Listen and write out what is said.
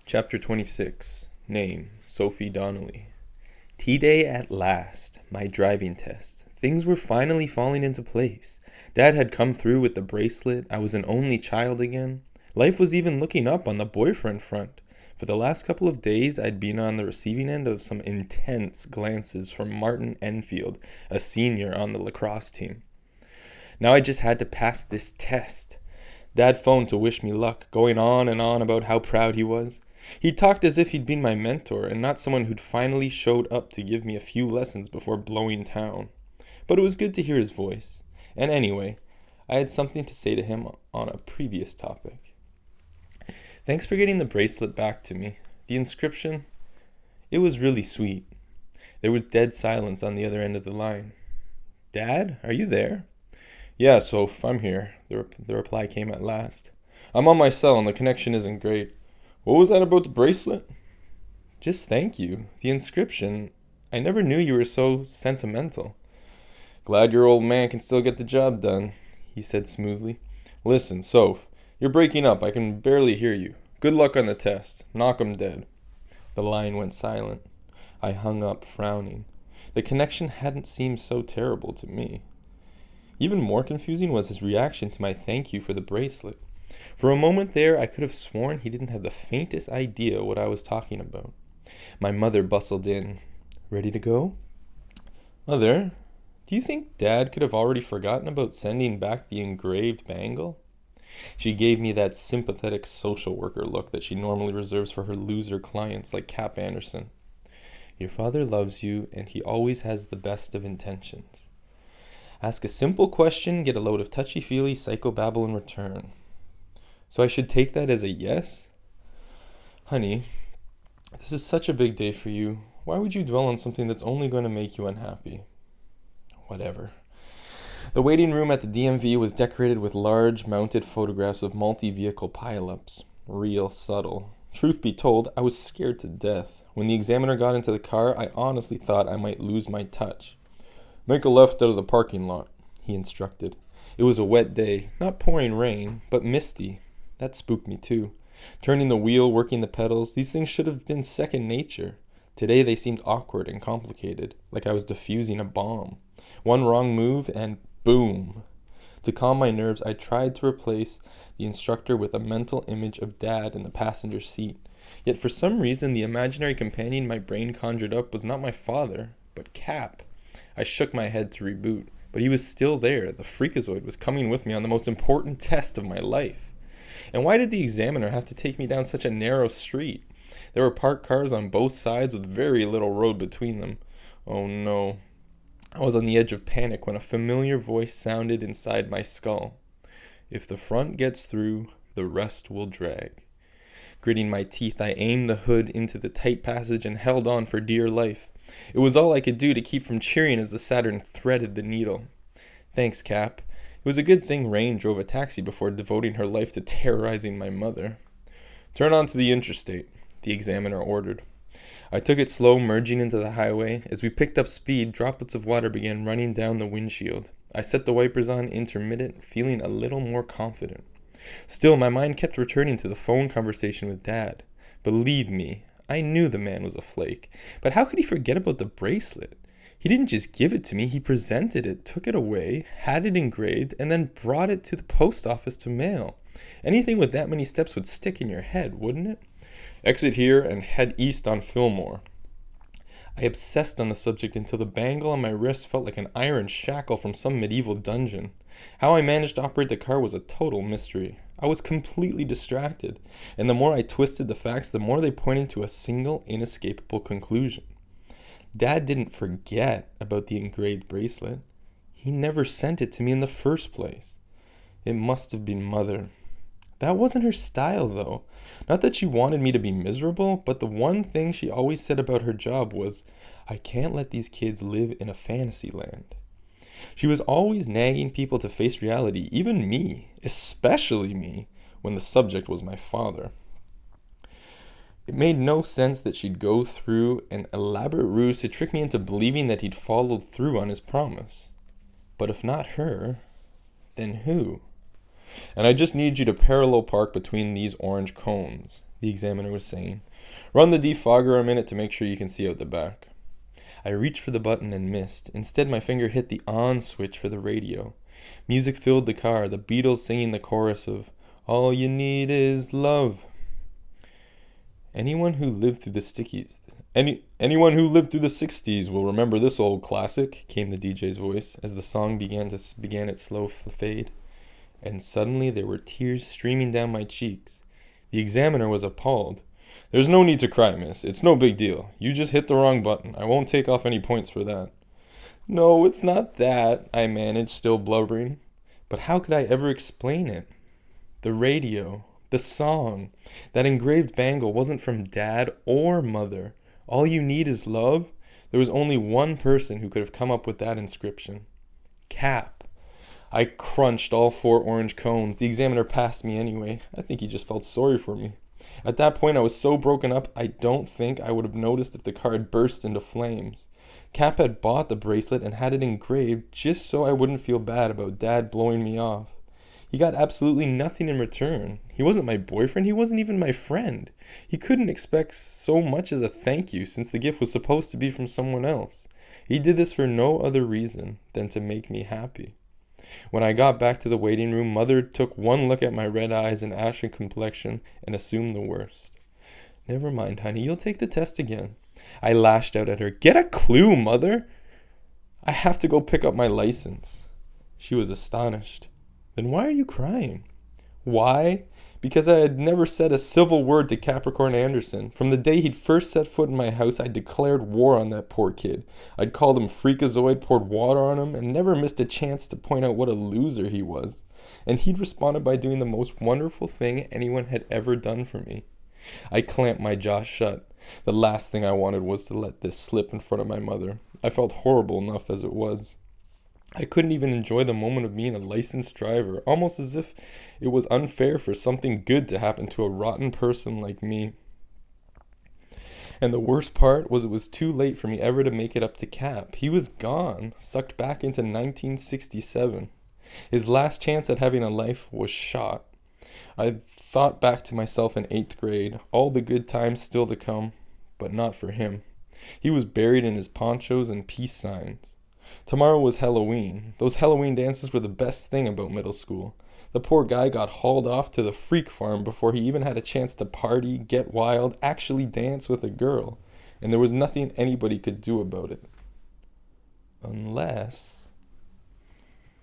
Chapter 26. Name, Sophie Donnelly. T-Day at last. My driving test. Things were finally falling into place. Dad had come through with the bracelet. I was an only child again. Life was even looking up on the boyfriend front. For the last couple of days, I'd been on the receiving end of some intense glances from Martin Enfield, a senior on the lacrosse team. Now I just had to pass this test. Dad phoned to wish me luck, going on and on about how proud he was. He talked as if he'd been my mentor and not someone who'd finally showed up to give me a few lessons before blowing town. But it was good to hear his voice. And anyway, I had something to say to him on a previous topic. Thanks for getting the bracelet back to me. The inscription, it was really sweet. There was dead silence on the other end of the line. Dad, are you there? Yeah, Soph, I'm here. The reply came at last. I'm on my cell and the connection isn't great. What was that about the bracelet? Just thank you. The inscription, I never knew you were so sentimental. Glad your old man can still get the job done, he said smoothly. Listen, Soph, you're breaking up. I can barely hear you. Good luck on the test. Knock 'em dead. The line went silent. I hung up, frowning. The connection hadn't seemed so terrible to me. Even more confusing was his reaction to my thank you for the bracelet. For a moment there, I could have sworn he didn't have the faintest idea what I was talking about. My mother bustled in. Ready to go? Mother, do you think Dad could have already forgotten about sending back the engraved bangle? She gave me that sympathetic social worker look that she normally reserves for her loser clients like Cap Anderson. Your father loves you, and he always has the best of intentions. Ask a simple question, get a load of touchy-feely psychobabble in return. So I should take that as a yes? Honey, this is such a big day for you. Why would you dwell on something that's only going to make you unhappy? Whatever. The waiting room at the DMV was decorated with large mounted photographs of multi-vehicle pileups. Real subtle. Truth be told, I was scared to death. When the examiner got into the car, I honestly thought I might lose my touch. Make a left out of the parking lot, he instructed. It was a wet day, not pouring rain, but misty. That spooked me too. Turning the wheel, working the pedals, these things should have been second nature. Today they seemed awkward and complicated, like I was defusing a bomb. One wrong move and boom. To calm my nerves, I tried to replace the instructor with a mental image of Dad in the passenger seat. Yet for some reason, the imaginary companion my brain conjured up was not my father, but Cap. I shook my head to reboot, but he was still there. The freakazoid was coming with me on the most important test of my life. And why did the examiner have to take me down such a narrow street? There were parked cars on both sides with very little road between them. Oh no. I was on the edge of panic when a familiar voice sounded inside my skull. If the front gets through, the rest will drag. Gritting my teeth, I aimed the hood into the tight passage and held on for dear life. It was all I could do to keep from cheering as the Saturn threaded the needle. Thanks, Cap. It was a good thing Rain drove a taxi before devoting her life to terrorizing my mother. Turn onto the interstate, the examiner ordered. I took it slow, merging into the highway. As we picked up speed, droplets of water began running down the windshield. I set the wipers on intermittent, feeling a little more confident. Still, my mind kept returning to the phone conversation with Dad. Believe me, I knew the man was a flake. But how could he forget about the bracelet? He didn't just give it to me, he presented it, took it away, had it engraved, and then brought it to the post office to mail. Anything with that many steps would stick in your head, wouldn't it? Exit here and head east on Fillmore. I obsessed on the subject until the bangle on my wrist felt like an iron shackle from some medieval dungeon. How I managed to operate the car was a total mystery. I was completely distracted, and the more I twisted the facts, the more they pointed to a single, inescapable conclusion. Dad didn't forget about the engraved bracelet. He never sent it to me in the first place. It must have been Mother. That wasn't her style, though. Not that she wanted me to be miserable, but the one thing she always said about her job was, I can't let these kids live in a fantasy land. She was always nagging people to face reality, even me, especially me, when the subject was my father. It made no sense that she'd go through an elaborate ruse to trick me into believing that he'd followed through on his promise. But if not her, then who? And I just need you to parallel park between these orange cones. the examiner was saying. "Run the defogger a minute to make sure you can see out the back." I reached for the button and missed. Instead, my finger hit the on switch for the radio. Music filled the car, the Beatles singing the chorus of "All You Need Is Love." Anyone who lived through the anyone who lived through the 60s will remember this old classic, came the DJ's voice as the song began its slow fade. And suddenly there were tears streaming down my cheeks. The examiner was appalled. "There's no need to cry, miss. It's no big deal. You just hit the wrong button. I won't take off any points for that." "No, it's not that," I managed, still blubbering. But how could I ever explain it? The radio, the song, that engraved bangle wasn't from Dad or Mother. All you need is love. There was only one person who could have come up with that inscription. Cap. I crunched all 4 orange cones. The examiner passed me anyway. I think he just felt sorry for me. At that point, I was so broken up, I don't think I would have noticed if the car had burst into flames. Cap had bought the bracelet and had it engraved just so I wouldn't feel bad about Dad blowing me off. He got absolutely nothing in return. He wasn't my boyfriend. He wasn't even my friend. He couldn't expect so much as a thank you since the gift was supposed to be from someone else. He did this for no other reason than to make me happy. When I got back to the waiting room, Mother took one look at my red eyes and ashen complexion and assumed the worst. "Never mind, honey, you'll take the test again." I lashed out at her. "Get a clue, Mother! I have to go pick up my license." She was astonished. "Then why are you crying?" Why? Because I had never said a civil word to Capricorn Anderson. From the day he'd first set foot in my house, I'd declared war on that poor kid. I'd called him freakazoid, poured water on him, and never missed a chance to point out what a loser he was. And he'd responded by doing the most wonderful thing anyone had ever done for me. I clamped my jaw shut. The last thing I wanted was to let this slip in front of my mother. I felt horrible enough as it was. I couldn't even enjoy the moment of being a licensed driver, almost as if it was unfair for something good to happen to a rotten person like me. And the worst part was it was too late for me ever to make it up to Cap. He was gone, sucked back into 1967. His last chance at having a life was shot. I thought back to myself in 8th grade, all the good times still to come, but not for him. He was buried in his ponchos and peace signs. Tomorrow was Halloween. Those Halloween dances were the best thing about middle school. The poor guy got hauled off to the freak farm before he even had a chance to party, get wild, actually dance with a girl. And there was nothing anybody could do about it. Unless...